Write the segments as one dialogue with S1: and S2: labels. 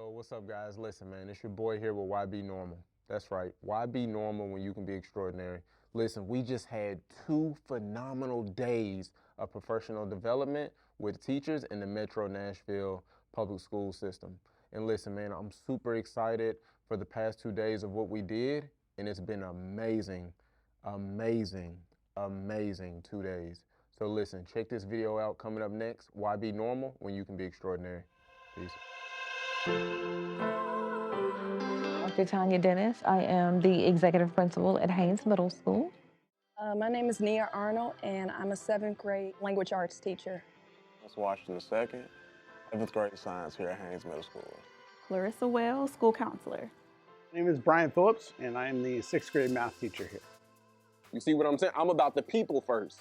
S1: Yo, what's up, guys? Listen, man, it's your boy here with Y.B.Normal. That's right, Y.B.Normal when you can be extraordinary. Listen, we just had 2 phenomenal days of professional development with teachers in the Metro Nashville public school system. And listen, man, I'm super excited for the past 2 days of what we did, and it's been amazing, amazing, amazing 2 days. So listen, check this video out coming up next, Y.B.Normal when you can be extraordinary. Peace.
S2: Dr. Tanya Dennis. I am the executive principal at Haynes Middle School.
S3: My name is Nia Arnold, and I'm a 7th grade language arts teacher.
S4: That's Washington II, 7th grade science here at Haynes Middle School.
S5: Clarissa Wells, school counselor.
S6: My name is Brian Phillips, and I am the 6th grade math teacher here.
S1: You see what I'm saying? I'm about the people first.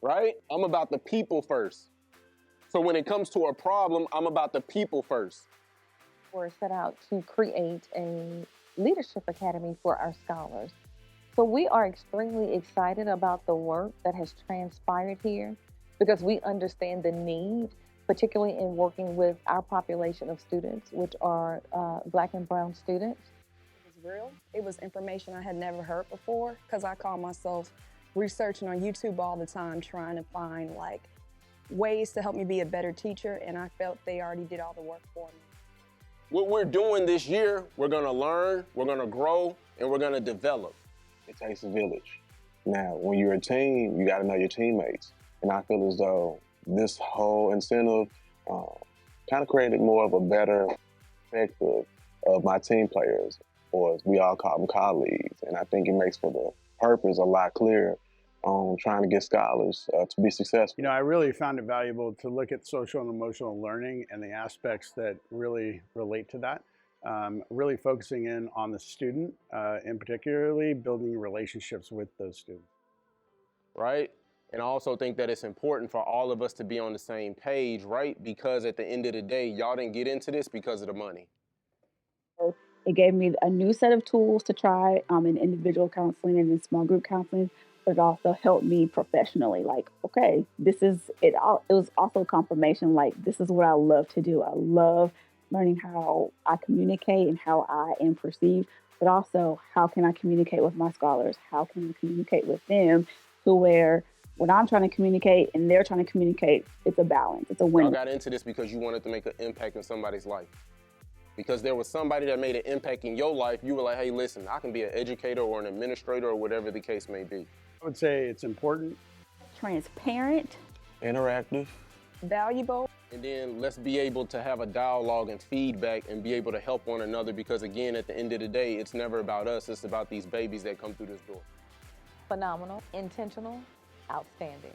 S1: Right? I'm about the people first. So when it comes to a problem, I'm about the people first.
S2: We're set out to create a leadership academy for our scholars. So we are extremely excited about the work that has transpired here because we understand the need, particularly in working with our population of students, which are Black and Brown students.
S3: It was real. It was information I had never heard before because I call myself researching on YouTube all the time, trying to find ways to help me be a better teacher, and I felt they already did all the work for me.
S1: What we're doing this year, we're gonna learn, we're gonna grow, and we're gonna develop.
S4: It takes a village. Now, when you're a team, you gotta know your teammates. And I feel as though this whole incentive kind of created more of a better perspective of my team players, or as we all call them, colleagues. And I think it makes for the purpose a lot clearer on trying to get scholars to be successful.
S6: You know, I really found it valuable to look at social and emotional learning and the aspects that really relate to that. Really focusing in on the student and particularly building relationships with those students.
S1: Right? And I also think that it's important for all of us to be on the same page, right? Because at the end of the day, y'all didn't get into this because of the money.
S5: It gave me a new set of tools to try in individual counseling and in small group counseling, but it also helped me professionally. Like, okay, this is it. It was also confirmation. Like, this is what I love to do. I love learning how I communicate and how I am perceived, but also how can I communicate with my scholars? How can I communicate with them to where when I'm trying to communicate and they're trying to communicate, it's a balance. It's a win.
S1: Y'all got into this because you wanted to make an impact in somebody's life. Because there was somebody that made an impact in your life, you were like, hey, listen, I can be an educator or an administrator or whatever the case may be.
S6: I would say it's important.
S5: Transparent.
S4: Interactive.
S3: Valuable.
S1: And then let's be able to have a dialogue and feedback and be able to help one another because, again, at the end of the day, it's never about us. It's about these babies that come through this door.
S2: Phenomenal, intentional, outstanding.